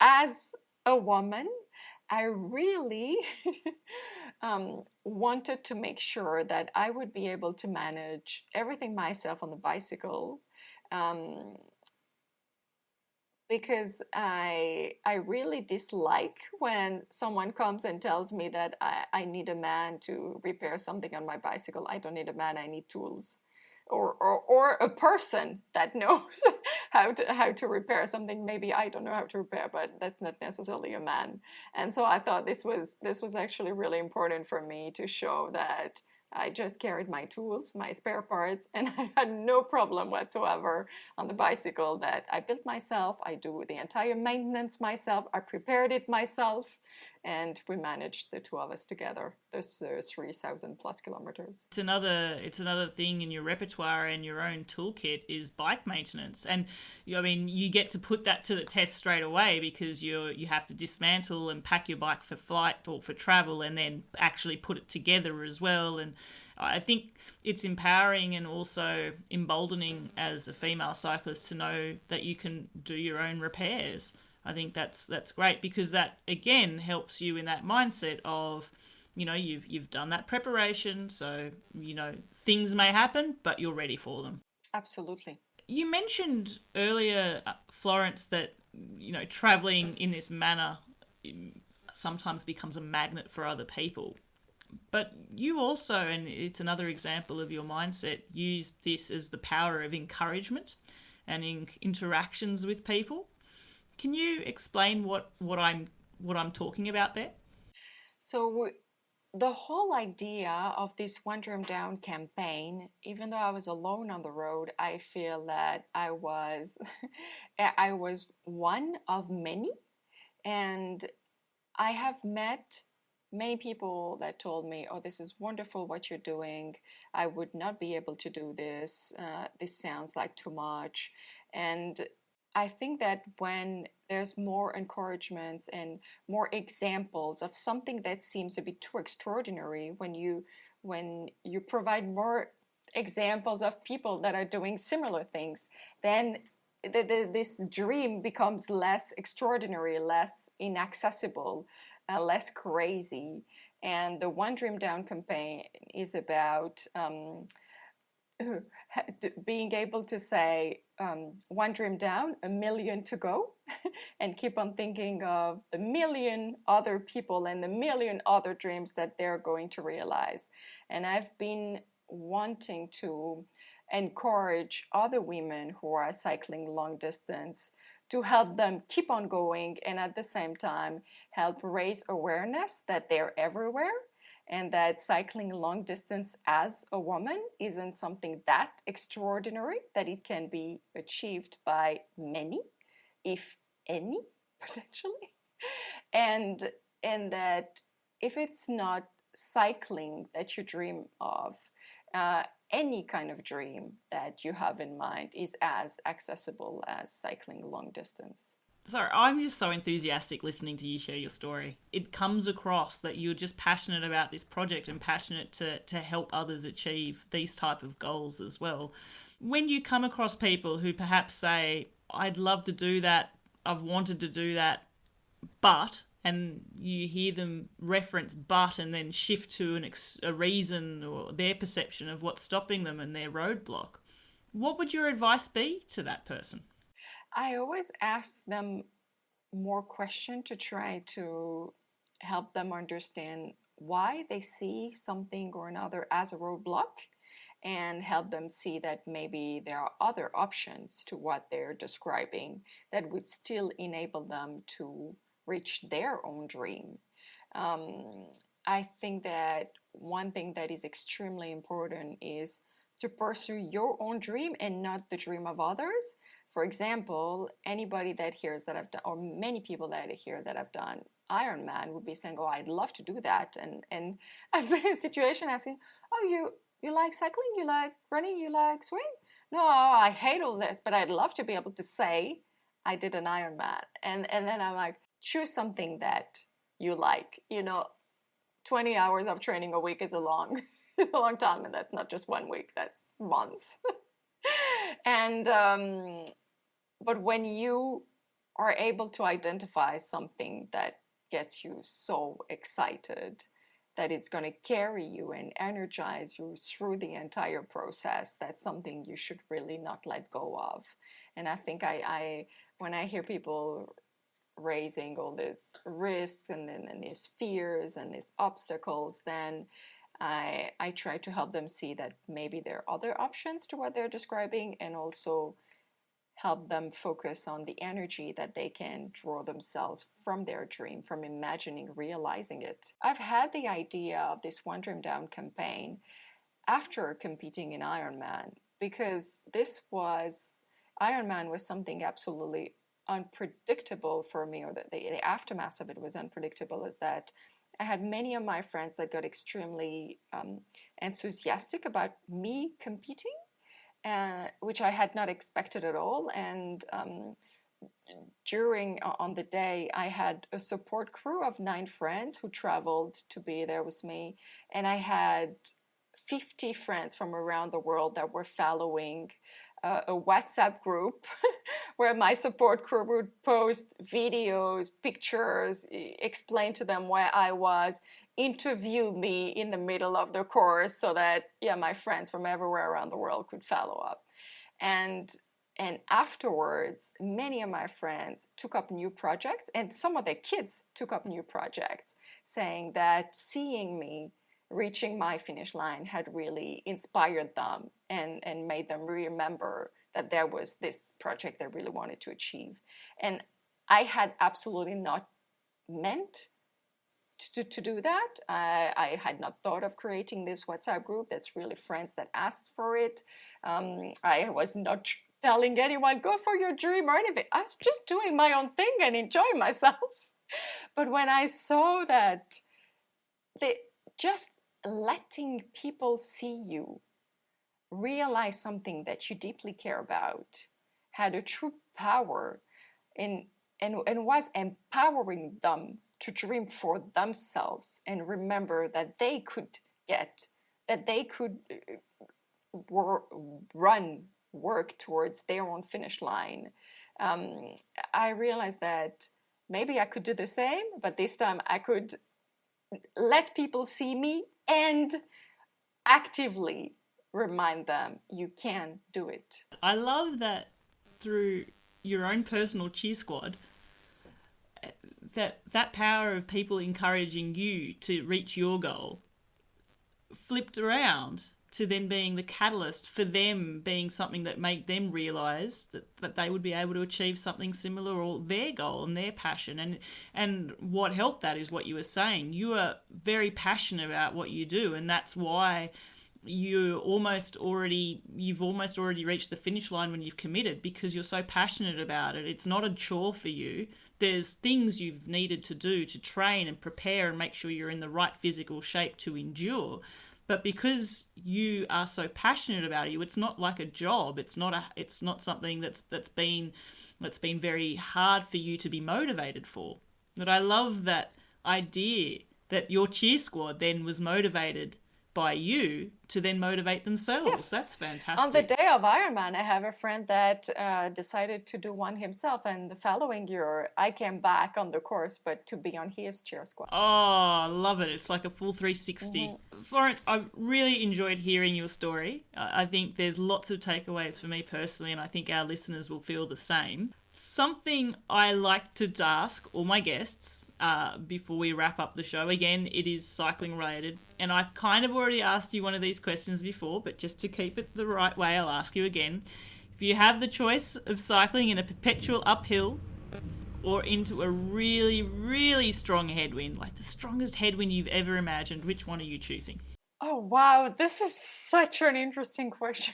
as a woman, I really wanted to make sure that I would be able to manage everything myself on the bicycle, um, because I really dislike when someone comes and tells me that I need a man to repair something on my bicycle. I don't need a man, I need tools. Or a person that knows how to repair something. Maybe I don't know how to repair, but that's not necessarily a man. And so I thought this was actually really important for me to show that I just carried my tools, my spare parts, and I had no problem whatsoever on the bicycle that I built myself. I do the entire maintenance myself. I prepared it myself, and we managed, the two of us together, this 3,000 plus kilometers. It's another thing in your repertoire and your own toolkit is bike maintenance, and you get to put that to the test straight away because you have to dismantle and pack your bike for flight or for travel, and then actually put it together as well. And I think it's empowering and also emboldening as a female cyclist to know that you can do your own repairs. I think that's great because that again helps you in that mindset of, you've done that preparation, so things may happen, but you're ready for them. Absolutely. You mentioned earlier, Florence, that traveling in this manner sometimes becomes a magnet for other people. But you also, and it's another example of your mindset, use this as the power of encouragement and in interactions with people. Can you explain what I'm talking about there? So the whole idea of this One Dream Down campaign, even though I was alone on the road, I feel that I was I was one of many, and I have met many people that told me, "Oh, this is wonderful what you're doing. I would not be able to do this. This sounds like too much." And I think that when there's more encouragements and more examples of something that seems a bit too extraordinary, when you provide more examples of people that are doing similar things, then this dream becomes less extraordinary, less inaccessible, less crazy. And the One Dream Down campaign is about being able to say, one dream down, a million to go, and keep on thinking of the million other people and the million other dreams that they're going to realize. And I've been wanting to encourage other women who are cycling long distance to help them keep on going, and at the same time help raise awareness that they're everywhere, and that cycling long distance as a woman isn't something that extraordinary, that it can be achieved by many, if any, potentially. And that if it's not cycling that you dream of, any kind of dream that you have in mind is as accessible as cycling long distance. Sorry, I'm just so enthusiastic listening to you share your story. It comes across that you're just passionate about this project and passionate to help others achieve these type of goals as well. When you come across people who perhaps say, I'd love to do that, I've wanted to do that, but, and you hear them reference but and then shift to a reason or their perception of what's stopping them and their roadblock, what would your advice be to that person? I always ask them more questions to try to help them understand why they see something or another as a roadblock, and help them see that maybe there are other options to what they're describing that would still enable them to reach their own dream. I think that one thing that is extremely important is to pursue your own dream and not the dream of others. For example, anybody that hears that I've done, or many people that I hear that I've done Ironman would be saying, "Oh, I'd love to do that." And I've been in a situation asking, "Oh, you like cycling? You like running? You like swimming?" "No, I hate all this, but I'd love to be able to say I did an Ironman." And then I'm like, choose something that you like. 20 hours of training a week is a long time, and that's not just 1 week, that's months. And but when you are able to identify something that gets you so excited that it's going to carry you and energize you through the entire process, that's something you should really not let go of. And I think I when I hear people raising all these risks and these fears and these obstacles, then I try to help them see that maybe there are other options to what they're describing, and also help them focus on the energy that they can draw themselves from their dream, from imagining, realizing it. I've had the idea of this One Dream Down campaign after competing in Ironman, because Ironman was something absolutely unpredictable for me, or the aftermath of it was unpredictable, is that I had many of my friends that got extremely enthusiastic about me competing, which I had not expected at all. And on the day, I had a support crew of 9 friends who traveled to be there with me, and I had 50 friends from around the world that were following a WhatsApp group where my support crew would post videos, pictures, explain to them where I was, interview me in the middle of the course, so that my friends from everywhere around the world could follow up. And afterwards, many of my friends took up new projects, and some of their kids took up new projects, saying that seeing me reaching my finish line had really inspired them and made them remember that there was this project they really wanted to achieve. And I had absolutely not meant to do that. I had not thought of creating this WhatsApp group. That's really friends that asked for it. I was not telling anyone, go for your dream or anything. I was just doing my own thing and enjoying myself. But when I saw that just letting people see you realize something that you deeply care about had a true power and was empowering them to dream for themselves and remember that they could work towards their own finish line. I realized that maybe I could do the same, but this time I could let people see me and actively remind them you can do it. I love that through your own personal cheer squad, that power of people encouraging you to reach your goal flipped around to then being the catalyst for them being something that made them realise that they would be able to achieve something similar, or their goal and their passion. And what helped that is what you were saying. You are very passionate about what you do, and that's why you've almost already reached the finish line when you've committed, because you're so passionate about it. It's not a chore for you. There's things you've needed to do to train and prepare and make sure you're in the right physical shape to endure. But because you are so passionate about it, it's not like a job. It's not something that's been very hard for you to be motivated for. But I love that idea that your cheer squad then was motivated by you to then motivate themselves. Yes. That's fantastic. On the day of Ironman, I have a friend that decided to do one himself, and the following year I came back on the course, but to be on his cheer squad. Oh, I love it. It's like a full 360. Mm-hmm. Florence, I've really enjoyed hearing your story. I think there's lots of takeaways for me personally, and I think our listeners will feel the same. Something I like to ask all my guests before we wrap up the show. Again, it is cycling related, and I've kind of already asked you one of these questions before, but just to keep it the right way, I'll ask you again. If you have the choice of cycling in a perpetual uphill or into a really, really strong headwind, like the strongest headwind you've ever imagined, which one are you choosing? Oh, wow. This is such an interesting question.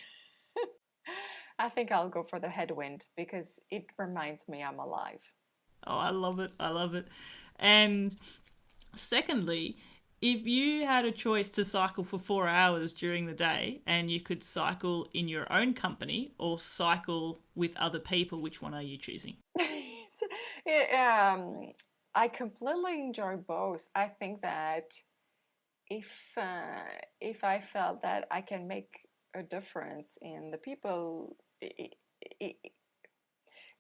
I think I'll go for the headwind because it reminds me I'm alive. Oh, I love it. I love it. And secondly, if you had a choice to cycle for 4 hours during the day and you could cycle in your own company or cycle with other people, which one are you choosing? I completely enjoy both. I think that if I felt that I can make a difference in the people,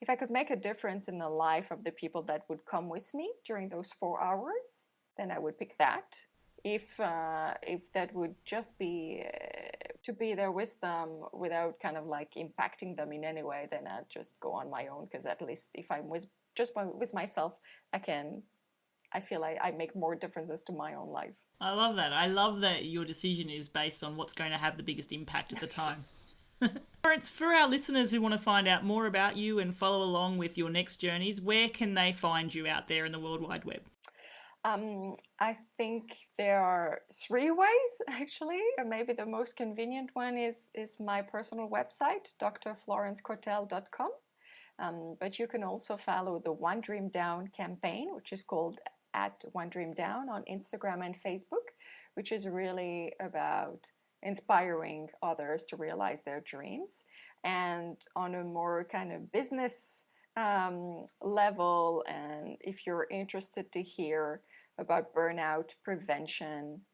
if I could make a difference in the life of the people that would come with me during those 4 hours, then I would pick that. If that would just be to be there with them without kind of like impacting them in any way, then I'd just go on my own, because at least if I'm with myself, I feel like I make more differences to my own life. I love that. I love that your decision is based on what's going to have the biggest impact at the time. Florence, for our listeners who want to find out more about you and follow along with your next journeys, where can they find you out there in the World Wide Web? I think there are 3 ways, actually. Maybe the most convenient one is my personal website, drflorencecotel.com. But you can also follow the One Dream Down campaign, which is called @OneDreamDown on Instagram and Facebook, which is really about inspiring others to realize their dreams. And on a more kind of business level, and if you're interested to hear about burnout prevention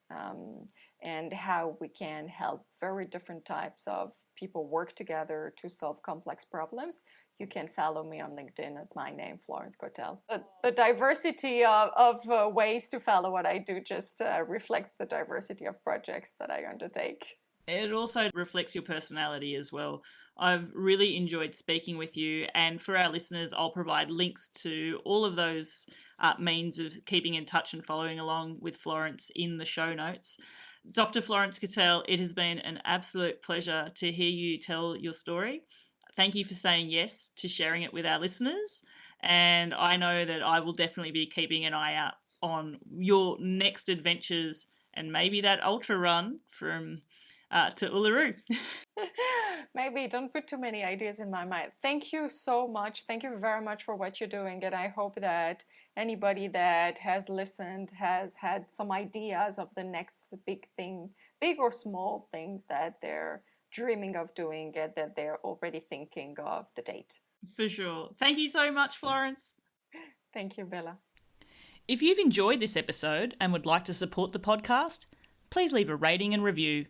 and how we can help very different types of people work together to solve complex problems, you can follow me on LinkedIn at my name, Florence Cotel. The diversity of ways to follow what I do just reflects the diversity of projects that I undertake. It also reflects your personality as well. I've really enjoyed speaking with you, and for our listeners, I'll provide links to all of those means of keeping in touch and following along with Florence in the show notes. Dr. Florence Cotel, it has been an absolute pleasure to hear you tell your story. Thank you for saying yes to sharing it with our listeners, and I know that I will definitely be keeping an eye out on your next adventures and maybe that ultra run from to Uluru. Maybe don't put too many ideas in my mind. Thank you so much. Thank you very much for what you're doing. And I hope that anybody that has listened has had some ideas of the next big thing, big or small thing that they're dreaming of doing and that they're already thinking of the date. For sure. Thank you so much, Florence. Thank you, Bella. If you've enjoyed this episode and would like to support the podcast, please leave a rating and review.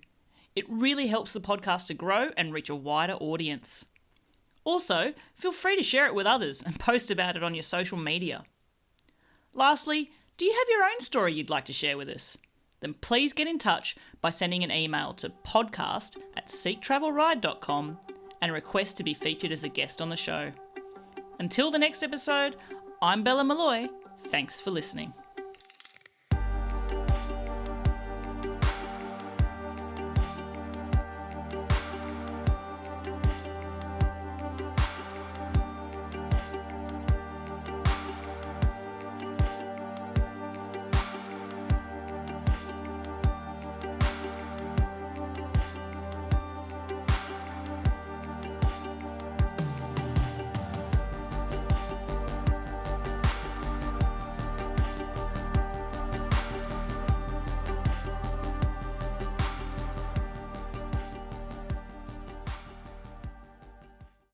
It really helps the podcast to grow and reach a wider audience. Also, feel free to share it with others and post about it on your social media. Lastly, do you have your own story you'd like to share with us? Then please get in touch by sending an email to podcast@seektravelride.com and request to be featured as a guest on the show. Until the next episode, I'm Bella Malloy. Thanks for listening.